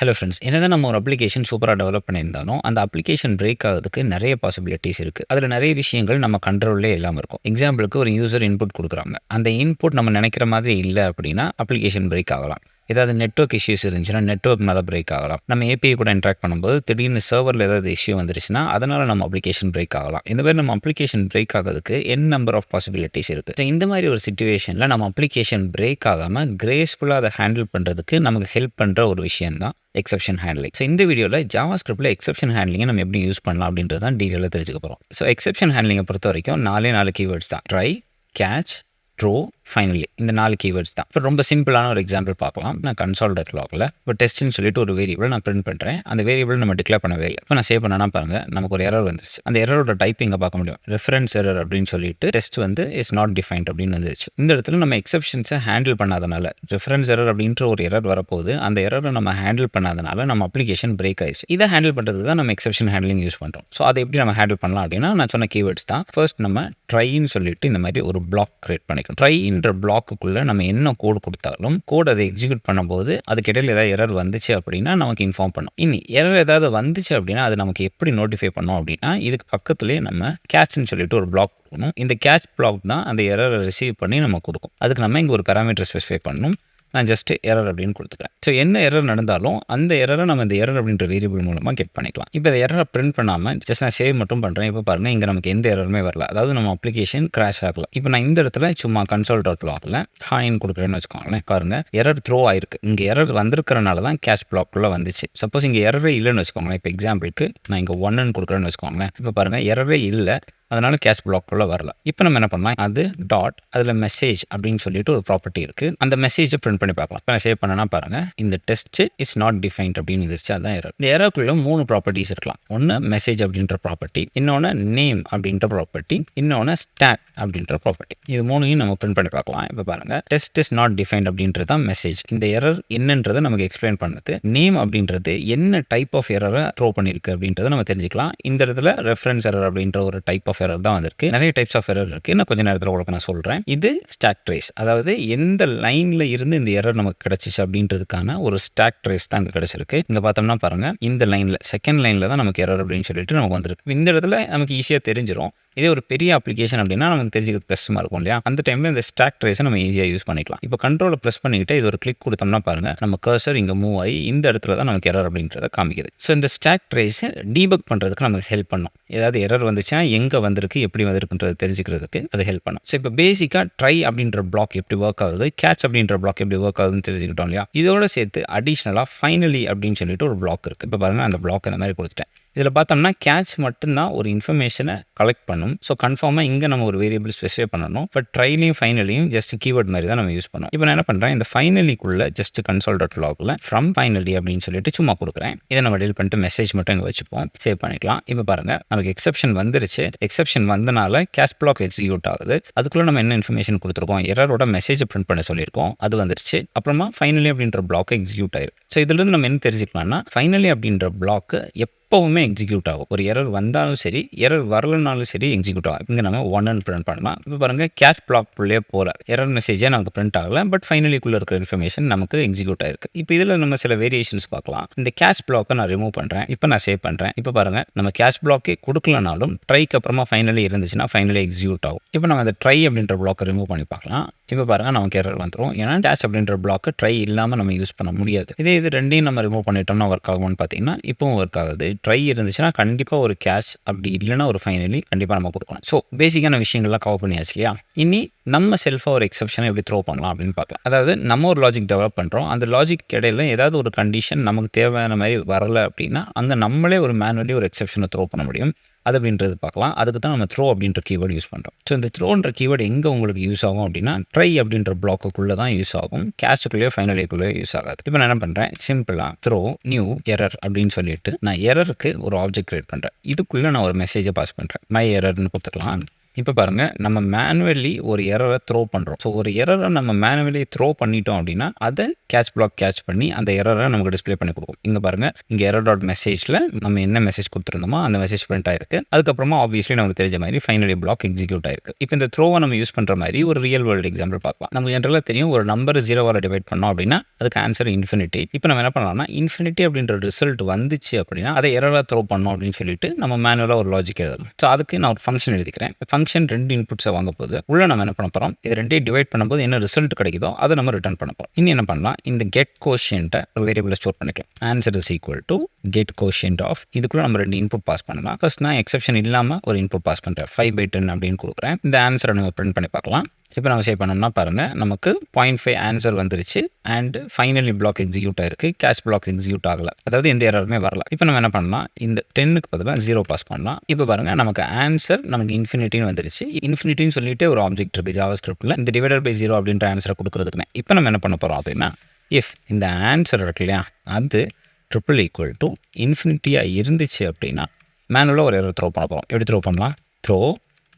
Hello friends. என்னதான் நம்ம ஒரு அப்ளிகேஷன் சூப்பரா டெவலப் பண்ணியிருந்தாலும், அந்த அப்ளிகேஷன் பிரேக் ஆகுறதுக்கு நெறைய பாசிபிலிட்டீஸ் இருக்கு. அதுல நெறைய விஷயங்கள் நம்ம கண்ட்ரோல்லே இல்லாம இருக்கும். எக்ஸாம்பிளுக்கு ஒரு யூசர் இன்புட் குடுக்குறாங்க. அந்த இன்புட் நம்ம நெனைக்கிற மாதிரி இல்ல அப்படின்னா, அப்ளிகேஷன் பிரேக் ஆகலாம். ஏதாவது நெட்வொர்க் இஷ்யூஸ் இருந்துச்சுன்னா, நெட்வொர்க்னால பிரேக் ஆகலாம். நம்ம ஏபிஐ கூட இன்டராக்ட் பண்ணும்போது, திடீர்னு சர்வர்ல ஏதாவது இஷ்யூ வந்துருச்சுன்னா, அதனால நம்ம அப்ளிகேஷன் பிரேக் ஆகலாம். இந்த மாரி நம்ம அப்ளிகேஷன் பிரேக் ஆகறதுக்கு நம்பர் ஆஃப் பாசிபிலிட்டீஸ் இருக்கு. ஸோ இந்த மாரி ஒரு சிச்சுவேஷன்ல நம்ம அப்ளிகேஷன் பிரேக் ஆகாம கிரேஸ்ஃபுல்லா அத ஹேண்டில் பண்றதுக்கு நமக்கு ஹெல்ப் பண்ற ஒரு விஷயம் தான் எக்செப்ஷன் ஹேண்ட்லிங். ஸோ இந்த வீடியோல ஜாவாஸ்கிரிப்ட்ல எக்செப்ஷன் ஹேண்ட்லிங்க நம்ம எப்படி யூஸ் பண்ணலாம் அப்படின்றது தான் டீட்டெயிலா தெரிஞ்சுக்க போறோம். ஸோ எக்செப்ஷன் ஹேண்ட்லிங்க பொறுத்தவரைக்கும் 4 கீவேர்ட்ஸ் தான். Try, catch, throw, finally. இந்த 4 கீவேர்ட்ஸ் தான். இப்போ ரொம்ப சிம்பிளான ஒரு எக்ஸாம்பிள் பார்க்கலாம். நான் கன்சோல்.லாக்ல இப்போ டெஸ்ட்ன்னு சொல்லிட்டு ஒரு வேரியபிள் நான் பிரிண்ட் பண்றேன். அந்த வேரியபிள் நம்ம டிக்ளேர் பண்ணவே இல்ல. இப்போ நான் சேவ் பண்ணேன்னா பாருங்க, நமக்கு ஒரு எரர் வந்துருச்சு. அந்த எரரோட டைப் இங்க பார்க்க முடியும். ரெஃபரன்ஸ் எரர் அப்படின்னு சொல்லிட்டு டெஸ்ட் வந்து இஸ் நாட் டிஃபைன்ட் அப்படின்னு வந்துருச்சு. இந்த இடத்துல நம்ம எக்செப்ஷன்ஸை ஹேண்டில் பண்ணாதனால, ரெஃபரன்ஸ் எரர் அப்படின்ற ஒரு எரர் வரப்போகுது. அந்த எரரை நம்ம ஹேண்டில் பண்ணாதனால நம்ம அப்ளிகேஷன் பிரேக் ஆயிடுச்சு. இதை ஹேண்டில் பண்றதுக்கு தான் நம்ம எக்செப்ஷன் ஹேண்ட்லிங் யூஸ் பண்றோம். ஸோ அதை எப்படி நம்ம ஹேண்டில் பண்ணலாம் அப்படின்னா, நான் சொன்ன கீவேர்ட்ஸ் தான். ஃபர்ஸ்ட் நம்ம ட்ரைன்னு சொல்லிட்டு இந்த மாதிரி ஒரு பிளாக் கிரியேட் பண்ணிக்கணும். ட்ரைன்ற பிளாக்குக்குள்ள நம்ம என்ன கோட் கொடுத்தாலும் கோட் அதை எக்ஸிக்யூட் பண்ணும்போது அதுக்கு இடையில ஏதாவது எரர் வந்துச்சு அப்படின்னா நமக்கு இன்ஃபார்ம் பண்ணும். இனி எரர் ஏதாவது வந்துச்சு அப்படின்னா அது நமக்கு எப்படி நோட்டிஃபை பண்ணும் அப்படின்னா, இதுக்கு பக்கத்துலேயே நம்ம கேட்ச்னு சொல்லிட்டு ஒரு பிளாக் கொடுக்கணும். இந்த கேட்ச் பிளாக் தான் அந்த எரரை ரிசீவ் பண்ணி நம்ம கொடுக்கும். அதுக்கு நம்ம இங்கே ஒரு பேராமீட்டர் ஸ்பெசிஃபை பண்ணணும். நான் ஜஸ்ட் எரர் அப்படின்னு கொடுத்துக்கிறேன். ஸோ என்ன எரர் நடந்தாலும் அந்த எரரை நம்ம இந்த எரர் அப்படின்ற வேரியபிள் மூலமாக கெட் பண்ணிக்கலாம். இப்போ இந்த எரரை பிரிண்ட் பண்ணாமல் ஜஸ்ட் நான் சேவ் மட்டும் பண்ணுறேன். இப்போ பாருங்கள், இங்கே நமக்கு எந்த எரருமே வரல. அதாவது நம்ம அப்ளிகேஷன் கிராஷ் ஆகல. இப்போ நான் இந்த இடத்துல சும்மா கன்சோல்.லாக்ல ஹாய்ன்னு கொடுக்குறேன்னு வச்சுக்கோங்களேன். பாருங்கள், எரர் த்ரோ ஆயிருக்கு. இங்கே எரர் வந்திருக்கிறனால தான் கேட்ச் பிளாக்குள்ளே வந்துச்சு. சப்போஸ் இங்கே எரரே இல்லைன்னு வச்சுக்கோங்களேன். இப்போ எக்ஸாம்பிளுக்கு நான் இங்கே 1ன்னு கொடுக்குறேன்னு வச்சுக்கோங்களேன். இப்போ பாருங்கள், எரரே இல்லை. அதனால கேட்ச் பிளாக்குள்ள வரல. இப்போ நம்ம என்ன பண்ணலாம், அது டாட் அதில் மெசேஜ் அப்படின்னு சொல்லிட்டு ஒரு ப்ராப்பர்ட்டி இருக்குது. அந்த மெசேஜை பிரிண்ட் பண்ணி பார்க்கலாம். இப்போ நான் சேவ் பண்ணனா பாருங்கள், இந்த டெஸ்ட் இஸ் நாட் டிஃபைன்ட் அப்படின்னு இருந்துச்சு. அதான் எரர். இந்த எரருக்குள்ள 3 ப்ராப்பர்ட்டிஸ் இருக்கலாம். ஒன்று மெசேஜ் அப்படின்ற ப்ராப்பர்ட்டி, இன்னொன்று நேம் அப்படின்ற ப்ராப்பர்ட்டி, இன்னொன்று ஸ்டாக் அப்படின்ற ப்ராப்பர்ட்டி. இது 3ஐயும் நம்ம பிரிண்ட் பண்ணி பார்க்கலாம். இப்போ பாருங்கள், டெஸ்ட் இஸ் நாட் டிஃபைன்ட் அப்படின்றது தான் மெசேஜ். இந்த எரர் என்னன்றதை நமக்கு எக்ஸ்பிளைன் பண்ணுது. நேம் அப்படின்றது என்ன டைப் ஆஃப் எரரை த்ரோ பண்ணியிருக்கு அப்படின்றத நம்ம தெரிஞ்சுக்கலாம். இந்த இடத்துல ரெஃபரன்ஸ் எரர் அப்படின்ற ஒரு டைப் ஆஃப் எரர் தான் வந்திருக்கு. நிறைய டைப்ஸ் ஆஃப் எரர் இருக்கு. நான் கொஞ்ச நேரத்தில் உங்களுக்கு நான் சொல்றேன். இது ஸ்டாக் ட்ரேஸ், அதாவது எந்த லைன்ல இருந்து இந்த எரர் நமக்கு கிடைச்சிச்சு அப்படின்றதுக்கான ஒரு ஸ்டாக் ட்ரேஸ் தான் இங்க கிடைச்சிருக்கு. இங்க பார்த்தோம்னா பாருங்க, இந்த லைன்ல செகண்ட் லைன்ல தான் நமக்கு எரர் அப்படின்னு சொல்லிட்டு நமக்கு வந்திருக்கு. இந்த இடத்துல நமக்கு ஈஸியா தெரிஞ்சிடும். இதே ஒரு பெரிய அப்ளிகேஷன் அப்படின்னா நமக்கு தெரிஞ்சுக்கிறது கஷ்டமா இருக்கும் இல்லையா? அந்த டைம்ல இந்த ஸ்டாக் ட்ரேஸை நம்ம ஈஸியாக யூஸ் பண்ணிக்கலாம். இப்போ கண்ட்ரோலை ப்ரெஸ் பண்ணிக்கிட்டு இது ஒரு கிளிக் கொடுத்தோம்னா பாருங்க, நம்ம கர்சர் இங்கே மூவ் ஆகி இந்த இடத்துல தான் நமக்கு எரர் அப்படின்றத காமிக்குது. ஸோ இந்த ஸ்டாக் ட்ரேஸை டீபக் பண்ணுறதுக்கு நமக்கு ஹெல்ப் பண்ணும். ஏதாவது எரர் வந்துச்சுன்னா எங்கே வந்திருக்கு, எப்படி வந்திருக்குன்றது தெரிஞ்சுக்கிறதுக்கு அது ஹெல்ப் பண்ணும். ஸோ இப்போ பேசிக்காக ட்ரை அப்படின்ற பிளாக் எப்படி ஒர்க் ஆகுது, கேட்ச் அப்படின்ற பிளாக் எப்படி ஒர்க் ஆகுதுன்னு தெரிஞ்சுக்கிட்டோம் இல்லையா? இதோட சேர்த்து அடிஷ்னலாக ஃபைனலி அப்படின்னு சொல்லிட்டு ஒரு பிளாக் இருக்குது. இப்போ பாருங்க, அந்த பிளாக் இந்த மாதிரி கொடுத்துட்டேன். இதில் பார்த்தோம்னா கேட்ச் மட்டும்தான் ஒரு இன்ஃபர்மேஷனை கலெக்ட் பண்ணும். ஸோ கன்ஃபார்மாக இங்கே நம்ம ஒரு வேரியபிள் ஸ்பெசிஃபை பண்ணணும். பட் ட்ரைலையும் ஃபைனலியும் ஜஸ்ட் கீவேர்ட் மாதிரி தான் நம்ம யூஸ் பண்ணோம். இப்போ நான் என்ன பண்ணுறேன், இந்த ஃபைனலிக்குள்ள ஜஸ்ட் கன்சோல்.லாக்ல ஃப்ரம் ஃபைனலி அப்படின்னு சொல்லிட்டு சும்மா கொடுக்குறேன். இதை நம்ம டீல் பண்ணிட்டு மெசேஜ் மட்டும் இங்கே வச்சுப்போம், சேவ் பண்ணிக்கலாம். இப்போ பாருங்கள், நமக்கு எக்ஸெப்ஷன் வந்துருச்சு. எக்ஸெப்ஷன் வந்தனால கேட்ச் பிளாக் எக்ஸிக்யூட் ஆகுது. அதுக்குள்ளே நம்ம என்ன இன்ஃபர்மேஷன் கொடுத்துருக்கோம், எரரோட மெசேஜை பிரிண்ட் பண்ண சொல்லியிருக்கோம், அது வந்துருச்சு. அப்புறமா ஃபைனலி அப்படின்ற பிளாக் எக்ஸிக்யூட் ஆயிருக்கு. ஸோ இதுலேருந்து நம்ம என்ன தெரிஞ்சுக்கலாம்னா, ஃபைனலி அப்படின்ற பிளாக் எப்பவுமே எக்ஸிக்யூட் ஆகும். ஒரு எரர் வந்தாலும் சரி, எரர் வரலனாலும் சரி எக்ஸிக்யூட் ஆகும். இங்கே நம்ம 1ன்னு பிரிண்ட் பண்ணலாம். இப்போ பாருங்கள், கேட்ச் பிளாக்குள்ளே போகிற எரர் மெசேஜே நமக்கு பிரிண்ட் ஆகல. பட் ஃபைனலிக்குள்ளே இருக்கிற இன்ஃபர்மேஷன் நமக்கு எக்ஸிக்யூட் ஆயிருக்கு. இப்போ இதில் நம்ம சில வேரியேஷன்ஸ் பார்க்கலாம். இந்த கேட்ச் பிளாக்கை நான் ரிமூவ் பண்ணுறேன். இப்போ நான் சேவ் பண்ணுறேன். இப்போ பாருங்கள், நம்ம கேட்ச் பிளாக்கே கொடுக்கலனாலும் ட்ரைக்கு அப்புறமா ஃபைனலி இருந்துச்சுன்னா ஃபைனலி எக்ஸிக்யூட் ஆகும். இப்போ நம்ம அந்த ட்ரை அப்படின்ற பிளாக்கை ரிமூவ் பண்ணி பார்க்கலாம். இப்போ பாருங்கள், நமக்கு எரர் வந்துடும். ஏன்னா கேட்ச் அப்படின்ற பிளாக்கை ட்ரை இல்லாமல் நம்ம யூஸ் பண்ண முடியாது. இது ரெண்டையும் நம்ம ரிமூவ் பண்ணிட்டோம்னா ஒர்க் ஆகும்னு பார்த்தீங்கன்னா இப்போவும் ஒர்க் ஆகுது. ட்ரை இருந்துச்சுன்னா கண்டிப்பாக ஒரு கேட்ச், அப்படி இல்லைன்னா ஒரு ஃபைனலி கண்டிப்பாக நம்ம கொடுக்கணும். ஸோ பேசிக்கான விஷயங்கள்லாம் கவர் பண்ணியாச்சு இல்லையா? இனி நம்ம செல்ஃபாக ஒரு எக்ஸெப்ஷனை எப்படி த்ரோ பண்ணலாம் அப்படின்னு பார்க்கலாம். அதாவது நம்ம ஒரு லாஜிக் டெவலப் பண்ணுறோம். அந்த லாஜிக் இடையில ஏதாவது ஒரு கண்டிஷன் நமக்கு தேவையான மாதிரி வரலை அப்படின்னா அங்கே நம்மளே ஒரு மேனுவலி ஒரு எக்ஸெப்ஷனை த்ரோ பண்ண முடியும். அது அப்படின்றது பார்க்கலாம். அதுக்கு தான் நம்ம த்ரோ அப்படின்ற கீவேர்டு யூஸ் பண்ணுறோம். ஸோ இந்த த்ரோன்ற கீவேர்டு எங்கே உங்களுக்கு யூஸ் ஆகும் அப்படின்னா, ட்ரை அப்படின்ற பிளாக்குள்ளே தான் யூஸ் ஆகும். கேட்சுக்குள்ளேயோ ஃபைனலிக்குள்ளேயோ யூஸ் ஆகாது. இப்போ நான் என்ன பண்ணுறேன், சிம்பிளாக த்ரோ நியூ எரர் அப்படின்னு சொல்லிட்டு நான் எரருக்கு ஒரு ஆப்ஜெக்ட் கிரியேட் பண்ணுறேன். இதுக்குள்ளே நான் ஒரு மெசேஜை பாஸ் பண்ணுறேன். மை எரர்னு கொடுத்துக்கலாம். இப்ப பாருங்க, நம்ம மேனுவலி ஒரு எரர த்ரோ பண்றோம். ஸோ ஒரு எரர நம்ம மேனுவலி த்ரோ பண்ணிட்டோம் அப்படின்னா, அத கேட்ச் பிளாக் கேட்ச் பண்ணி அந்த எரர நமக்கு டிஸ்ப்ளே பண்ணி குடுக்கும். இங்க பாருங்க, இங்க எரர் டாட் மெசேஜ்ல நம்ம என்ன மெசேஜ் குடுத்துருந்தோமோ, அந்த மெசேஜ் பிரிண்ட் ஆயிருக்கு. அதுக்கப்புறமா ஆப்வியஸ்லி நமக்கு தெரிஞ்ச மாரி ஃபைனலி பிளாக் எக்ஸிக்யூட் ஆயிருக்கு. இப்ப இந்த த்ரோவ நம்ம யூஸ் பண்ற மாரி ஒரு ரியல் வேர்ல்ட் எக்ஸாம்பிள் பார்க்கலாம். நமக்கு ஜெனரலா தெரியும், ஒரு நம்பர் 0வால டிவைட் பண்ணோம் அப்படின்னா, அதுக்கு ஆன்ஸர் இன்ஃபினிட்டி. இப்ப நம்ம என்ன பண்ணலாம்னா, இன்ஃபினிட்டி அப்படின்ற ரிசல்ட் வந்துச்சு அப்படின்னா, அத எரரா த்ரோ பண்ணோம் அப்படின்னு சொல்லிட்டு நம்ம மேனுவலா ஒரு லாஜிக் எழுதலாம். ஸோ அதுக்கு நான் ஒரு ஃபங்ஷன் எழுதிக்கிறேன். ஃபங்ஷன் 2 இன்புட்ஸ வாங்க போகுது. உள்ள நம்ம என்ன பண்ண போறோம், இது 2யும் டிவைட் பண்ணும்போது என்ன ரிசல்ட் கிடைக்குதோ அத நம்ம ரிட்டர்ன் பண்ண போறோம். இனி என்ன பண்ணலாம், இந்த கெட் கோஷியன்ட்ட ஒரு வேரியபிள்ல ஸ்டோர் பண்ணிக்கலாம். Answer is equal to get quotient of, இதுக்குள்ள நம்ம 2 இன்புட் பாஸ் பண்ணலாம். ஃபர்ஸ்ட் நான் எக்ஸெப்ஷன் இல்லாம ஒரு இன்புட் பாஸ் பண்றேன். 5/10 அப்படின்னு குடுக்குறேன். இந்த ஆன்ஸர நம்ம பிரிண்ட் பண்ணி பார்க்கலாம். இப்ப நம்ம சேவ் பண்ணோம்னா பாருங்க, நமக்கு 0.5 ஆன்ஸர் வந்துருச்சு அண்ட் ஃபைனலி பிளாக் எக்ஸிக்யூட் ஆயிருக்கு. கேட்ச் பிளாக் எக்ஸிக்யூட் ஆகல. அதாவது எந்த எரருமே வரல. இப்ப நம்ம என்ன பண்ணலாம், இந்த 10க்கு பதிலா 0 பாஸ் பண்ணலாம். இப்ப பாருங்க, நமக்கு ஆன்ஸர் நமக்கு இன்ஃபினிட்டின்னு வந்துருச்சு. இன்ஃபினிட்டின்னு சொல்லிட்டு ஒரு ஆப்ஜெக்ட் இருக்கு ஜாவாஸ்கிரிப்ட்ல. இந்த டிவைடட் பை 0 அப்படின்ற ஆன்ஸர குடுக்குறதுக்குமே. இப்ப நம்ம என்ன பண்ண போறோம் அப்படின்னா, இஃப் இந்த ஆன்ஸர் இருக்கு இல்லையா, அது ட்ரிபிள் ஈக்குவல் டு இன்ஃபினிட்டியா இருந்துச்சு அப்படின்னா, மேனுவலா ஒரு எரர் த்ரோ பண்ண போறோம். எப்படி த்ரோ பண்ணலாம், throw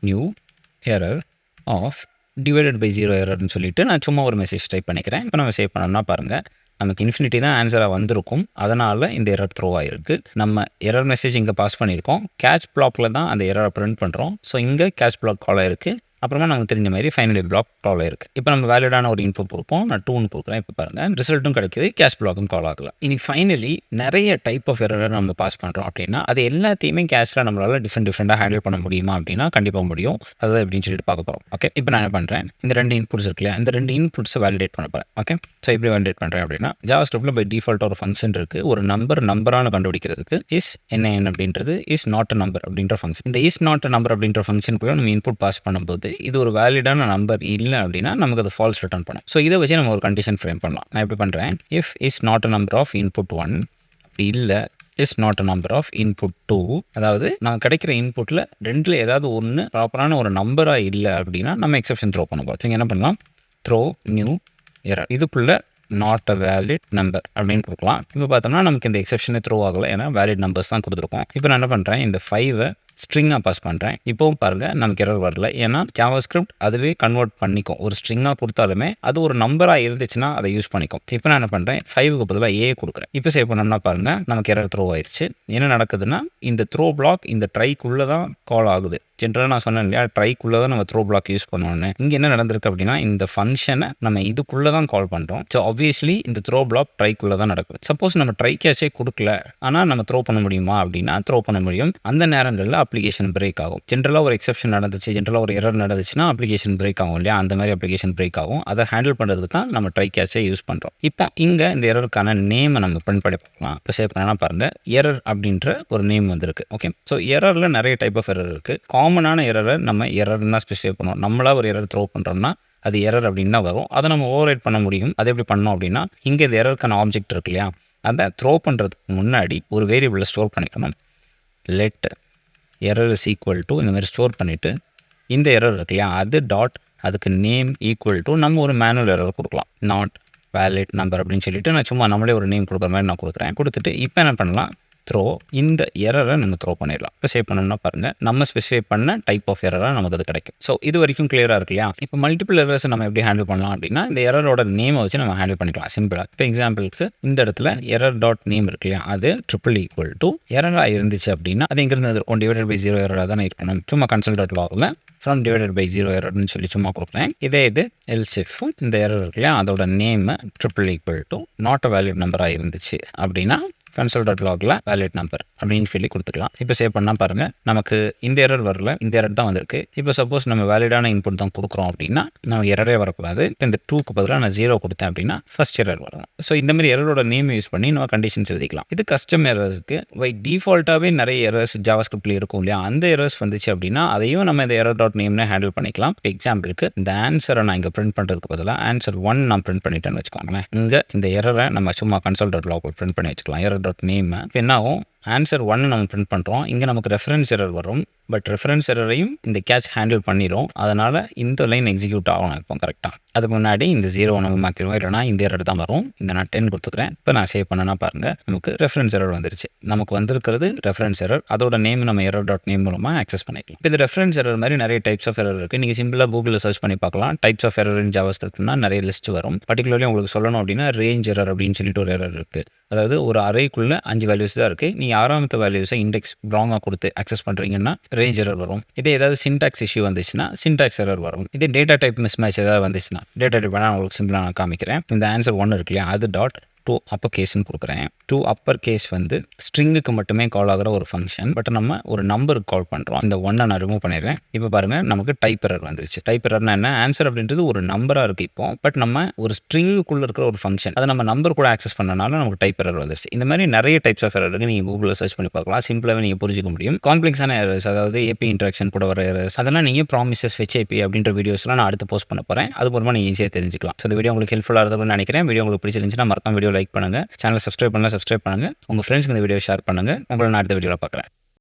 new error of divided by 0 எரர்னு சொல்லிட்டு நான் சும்மா ஒரு மெசேஜ் டைப் பண்ணிக்கிறேன். இப்போ நம்ம சேவ் பண்ணோம்னா பாருங்க, நமக்கு இன்ஃபினிட்டி தான் ஆன்ஸரா வந்திருக்கும். அதனால இந்த எரர் த்ரோ ஆயிருக்கு. நம்ம எரர் மெசேஜ் இங்க பாஸ் பண்ணியிருக்கோம். கேட்ச் பிளாக்ல தான் அந்த எரர பிரிண்ட் பண்றோம். ஸோ இங்க கேட்ச் பிளாக் கால் ஆயிருக்கு. அப்புறமா நமக்கு தெரிஞ்ச மாதிரி ஃபைனலி பிளாக் கால் ஆயிருக்கு. இப்போ நம்ம வேலிடான ஒரு இன்புட் கொடுப்போம். நான் 2ன்னு கொடுக்குறேன். இப்போ பாருங்க, ரிசல்ட்டும் கிடைக்குது, கேட்ச் பிளாக்கும் கால் ஆகல. இனி ஃபைனலி நிறைய டைப் ஆஃப் எரர் நம்ம பாஸ் பண்றோம் அப்படின்னா, அது எல்லாத்தையுமே கேட்ச்ல நம்மளால டிஃப்ரெண்டாக ஹேண்டில் பண்ண முடியுமா அப்படின்னா கண்டிப்பாக முடியும். அதாவது எப்படின்னு சொல்லிட்டு பார்க்க போறோம். ஓகே, இப்போ நான் என்ன பண்றேன், இந்த 2 இன்புட்ஸ் இருக்கு இல்லையா, இந்த 2 இன்புட்ஸை வேலிடேட் பண்ண போறேன். ஓகே, ஸோ எப்படி வேலிடேட் பண்றேன் அப்படின்னா, ஜாவாஸ்கிரிப்ட்ல பை டிஃபால்ட் ஒரு ஃபங்க்ஷன் இருக்கு. ஒரு நம்பரான கண்டுபிடிக்கிறதுக்கு இஸ் என்ன அப்படின்றது இஸ் நாட் அ நம்பர் அப்படின்ற ஃபங்க்ஷன். இந்த இஸ் நாட் அ நம்பர் அப்படின்ற ஃபங்க்ஷனுக்குள்ள நம்ம இன்புட் பாஸ் பண்ணும்போது இது ஒரு வேலிடான நம்பர் இல்லை அப்படின்னா நமக்கு அது ஃபால்ஸ் ரிட்டர்ன் பண்ணும். ஸோ இதை வச்சு நம்ம ஒரு கண்டிஷன் ஃப்ரேம் பண்ணலாம். நான் எப்படி பண்றேன், if is not a number of input 1, அப்படி இல்லை is not a number of input 2, அதாவது நான் கிடைக்கிற இன்புட்ல 2ல ஏதாவது ஒன்று ப்ராப்பரான ஒரு நம்பரா இல்லை அப்படின்னா நம்ம எக்ஸெப்ஷன் த்ரோ பண்ண போறோம். என்ன பண்ணலாம், த்ரோ நியூ எரர், இதுக்குள்ள நாட் அ வேலிட் நம்பர் அப்படின்னு கொடுக்கலாம். இப்போ பார்த்தோம்னா நமக்கு இந்த எக்ஸெப்ஷனே த்ரோ ஆகலை, ஏன்னா வேலிட் நம்பர்ஸ் தான் கொடுத்துருக்கோம். இப்போ நான் என்ன பண்ணுறேன், இந்த 5 ஸ்ட்ரிங்காக பாஸ் பண்ணுறேன். இப்போவும் பாருங்கள் நமக்கு எரர் வரல, ஏன்னா ஜாவாஸ்கிரிப்ட் அதுவே கன்வெர்ட் பண்ணிக்கும். ஒரு ஸ்ட்ரிங்காக கொடுத்தாலுமே அது ஒரு நம்பராக இருந்துச்சுன்னா அதை யூஸ் பண்ணிக்கும். இப்போ நான் என்ன பண்ணுறேன், 5க்கு பதிலாக ஏ கொடுக்குறேன். இப்போ சேவ் பண்ணோம்னா பாருங்கள், நமக்கு எரர் த்ரோ ஆயிடுச்சு. என்ன நடக்குதுன்னா, இந்த த்ரோ பிளாக் இந்த ட்ரைக்குள்ளே தான் கால் ஆகுது. ஜென்ரலாக நான் சொன்னேன் இல்லையா, ட்ரைக்குள்ளே தான் நம்ம த்ரோ பிளாக் யூஸ் பண்ணோன்னு. இங்கே என்ன நடந்திருக்கு அப்படின்னா, இந்த ஃபங்க்ஷனை நம்ம இதுக்குள்ளே தான் கால் பண்ணுறோம். ஸோ ஆப்வியஸ்லி இந்த த்ரோ பிளாக் ட்ரைக்குள்ளே தான் நடக்குது. சப்போஸ் நம்ம ட்ரை கேட்சே கொடுக்கல, ஆனால் நம்ம த்ரோ பண்ண முடியுமா அப்படின்னா த்ரோ பண்ண முடியும். அந்த நேரங்களில் அப்ளிகேஷன் பிரேக் ஆகும். ஜென்ரலாக ஒரு எக்ஸெப்ஷன் நடந்துச்சு, ஜென்ரலாக ஒரு எரர் நடந்துச்சுன்னா அப்ளிகேஷன் பிரேக் ஆகும் இல்லையா, அந்த மாதிரி அப்ளிகேஷன் பிரேக் ஆகும். அதை ஹேண்டில் பண்ணுறதுக்கு தான் நம்ம ட்ரை கேட்சே யூஸ் பண்ணுறோம். இப்போ இங்கே இந்த எரருக்கான நேமை நம்ம பிரிண்ட் பண்ணி பார்க்கலாம். இப்போ சேவ் பண்ணா பாருங்கள், எரர் அப்படின்ற ஒரு நேம் வந்திருக்கு. ஓகே, ஸோ எரரில் நிறைய டைப் ஆஃப் எரர் இருக்குது. காமனான எரரை நம்ம எரர்னு தான் ஸ்பெசிஃபை பண்ணுவோம். நம்மளா ஒரு எரர் த்ரோ பண்ணுறோம்னா அது எரர் அப்படின்னு தான் வரும். அதை நம்ம ஓவர் பண்ண முடியும். அதை எப்படி பண்ணோம் அப்படின்னா, இங்கே இந்த எரருக்கான ஆப்ஜெக்ட் இருக்கு இல்லையா, அதை த்ரோ பண்ணுறதுக்கு முன்னாடி ஒரு வேரியபிளில் ஸ்டோர் பண்ணிக்கணும். Let error is equal to இந்த மாதிரி ஸ்டோர் பண்ணிவிட்டு, இந்த எரர் இருக்கு இல்லையா, அது டாட் அதுக்கு நேம் ஈக்குவல் டு நம்ம ஒரு மேனுவல் எரர் கொடுக்கலாம். நாட் வேலிட் நம்பர் அப்படின்னு சொல்லிட்டு நான் சும்மா நம்மளே ஒரு நேம் கொடுக்குற மாதிரி நான் கொடுக்குறேன். கொடுத்துட்டு இப்போ என்ன பண்ணலாம், த்ரோ இந்த எரரை நம்ம த்ரோ பண்ணிடலாம். இப்போ சேவ் பண்ணோம்னா பாருங்கள், நம்ம ஸ்பெசிஃபை பண்ண டைப் ஆஃப் எரராக நமக்கு அது கிடைக்கும். ஸோ இது வரைக்கும் கிளியராக இருக்கு இல்லையா. இப்போ மல்டிபிள் எரர்ஸை நம்ம எப்படி ஹேண்டில் பண்ணலாம் அப்படின்னா, இந்த எரரோட நேமை வச்சு நம்ம ஹேண்டில் பண்ணிக்கலாம் சிம்பிளாக. இப்போ எக்ஸாம்பிளுக்கு இந்த இடத்துல எரர் டாட் நேம் இருக்கு இல்லையா, அது ட்ரிபிள் ஈக்குவல் டு எரராக இருந்துச்சு அப்படின்னா அது எங்கிருந்து 1 டிவைடட் பை 0 எரராக தானே இருக்கணும். சும்மா கன்சோல் டாட் லாகில் ஃப்ரம் டிவைடட் பை 0 எரர்னு சொல்லி சும்மா கொடுக்குறேன். இதே இது எல்சிஃப் இந்த எரர் இருக்கு இல்லையா, அதோட name triple equal to not a valid நம்பராக இருந்துச்சு அப்படின்னா கன்சோல் டாட் லாகில் வேலிட் நம்பர் அப்படின்னு சொல்லி கொடுத்துக்கலாம். இப்போ சேவ் பண்ணால் பாருங்கள், நமக்கு இந்த எரர் வரல, இந்த எரர் தான் வந்திருக்கு. இப்போ சப்போஸ் நம்ம வேலிடான இன்புட் தான் கொடுக்குறோம் அப்படின்னா நமக்கு எரரே வரக்கூடாது. இப்போ இந்த 2க்கு பதிலாக நான் 0 கொடுத்தேன் அப்படின்னா ஃபர்ஸ்ட் எரர் வரும். ஸோ இந்த மாதிரி எரரோட நேம் யூஸ் பண்ணி நம்ம கண்டிஷன்ஸ் எழுதிக்கலாம். இது கஸ்டம் எரர்ஸ்க்கு பை டிஃபால்ட்டாகவே நிறைய எரர்ஸ் ஜாவாஸ்கிரிப்ட்ல இருக்கும் இல்லையா, அந்த எரர்ஸ் வந்துச்சு அப்படின்னா அதையும் நம்ம இந்த எரர் டாட் நேம்னு ஹேண்டில் பண்ணிக்கலாம். இப்போ எக்ஸாம்பிளுக்கு இந்த ஆன்சரை நான் இங்கே பிரிண்ட் பண்ணுறதுக்கு பதிலாக ஆன்சர் 1 நான் பிரிண்ட் பண்ணிட்டேன்னு வச்சுக்கோங்களேன். இங்கே இந்த எரரை நம்ம சும்மா கன்சோல் டாட் லாக் பிரிண்ட் பண்ணி வச்சுக்கலாம். எரர் டாட் நேம் என்ன ஆகும், ஆன்சர் 1 நம்ம பிரிண்ட் பண்ணுறோம். இங்கே நமக்கு ரெஃபரன்ஸ் எரர் வரும். பட் ரெஃபரன்ஸ் எரரையும் இந்த கேட்ச் ஹேண்டில் பண்ணிடும். அதனால் இந்த லைன் எக்ஸிக்யூட் ஆகணும் இப்போ கரெக்டாக. அதுக்கு முன்னாடி இந்த 0 நம்ம மாற்றிடுவோம். இல்லைனா இந்த எரர் தான் வரும். இந்த நான் 10 கொடுத்துக்கிறேன். இப்போ நான் சேவ் பண்ணனா பாருங்கள், நமக்கு ரெஃபரன்ஸ் எரர் வந்துருச்சு. நமக்கு வந்திருக்கிறது ரெஃபரன்ஸ் எரர். அதோட நேம் நம்ம error.name மூலமாக ஆக்சஸ் பண்ணிக்கலாம். இப்போ இது ரெஃபரன்ஸ் எரர் மாதிரி நிறைய டைப்ஸ் ஆஃப் எரர் இருக்குது. நீங்கள் சிம்பிளாக கூகுளில் சர்ச் பண்ணி பார்க்கலாம். டைப்ஸ் ஆஃப் எரர் இன் ஜாவாஸ்கிரிப்ட்னா நிறைய லிஸ்ட் வரும். பர்டிகுலர்லி உங்களுக்கு சொல்லணும் அப்படின்னா ரேஞ்ச் எரர் அப்படின்னு சொல்லிட்டு ஒரு எரர் இருக்குது. அதாவது ஒரு அரேக்குள்ளே 5 வேல்யூஸ் தான் இருக்குது. நீங்கள் 6ஆவது வேல்யூஸை இண்டெக்ஸ் ராங்காக கொடுத்து ஆக்சஸ் பண்ணுறீங்கன்னா ரேஞ்ச் எரர் வரும். இதே ஏதாவது சின்டாக்ஸ் இஷ்யூ வந்துச்சுன்னா சின்டாக்ஸ் எரர் வரும். இதே டேட்டா டைப் மிஸ் மேட்ச் ஏதாவது வந்துச்சுன்னா டேட்டா டைப் வேணால் உங்களுக்கு சிம்பிளாக நான் காமிக்கிறேன். இந்த ஆன்சர் 1 இருக்கு இல்லையா, அது டாட் டூ அப்பர் கேஸ்ன்னு கொடுக்குறேன். டூ அப்பர் கேஸ் வந்து ஸ்ட்ரிங்குக்கு மட்டுமே கால் ஆகிற ஒரு ஃபங்க்ஷன். பட் நம்ம ஒரு நம்பருக்கு கால் பண்ணுறோம். இந்த 1 நான் ரிமூவ் பண்ணிடுறேன். இப்போ பாருங்கள், நமக்கு டைப் எரர் வந்துருச்சு. டைப் எரர்னா என்ன? ஆன்சர் அப்படின்றது ஒரு நம்பராக இருக்குது இப்போ. பட் நம்ம ஒரு ஸ்ட்ரிங்குக்குள்ளே இருக்கிற ஒரு ஃபங்க்ஷன், அதை நம்ம நம்பர் கூட ஆக்சஸ் பண்ணனால நமக்கு டைப் எரர் வந்துருச்சு. இந்த மாதிரி நிறைய டைப்ஸ் ஆஃப் எரர் இருக்குது. நீங்கள் கூகுளில் சர்ச் பண்ணி பார்க்கலாம். சிம்பிளாகவே நீங்கள் புரிஞ்சிக்க முடியும். காம்ப்ளெக்ஸான எரர்ஸ், அதாவது ஏபி இன்ட்ராக்ஷன் கூட வர எரர்ஸ், அதெல்லாம் நீங்கள் ப்ராமிசஸ் ஃபெச் ஏபி அப்படின்ற வீடியோஸ்லாம் நான் அடுத்து போஸ்ட் பண்ண போகிறேன். அது மூலமாக நீங்கள் ஈஸியாக தெரிஞ்சுக்கலாம். ஸோ இந்த வீடியோ உங்களுக்கு ஹெல்ப்ஃபுல்லாக இருக்கும்னு நினைக்கிறேன். வீடியோ உங்களுக்கு பிடிச்சிருந்துச்சுன்னா மறக்காம வீடியோ லைக் பண்ணுங்கள். சேனலை சப்ஸ்கிரைப் பண்ணுங்கள். உங்கள் ஃப்ரெண்ட்ஸ்க்கு இந்த வீடியோ ஷேர் பண்ணுங்கள். உங்களை நான் அடுத்த வீடியோவில் பார்க்குறேன்.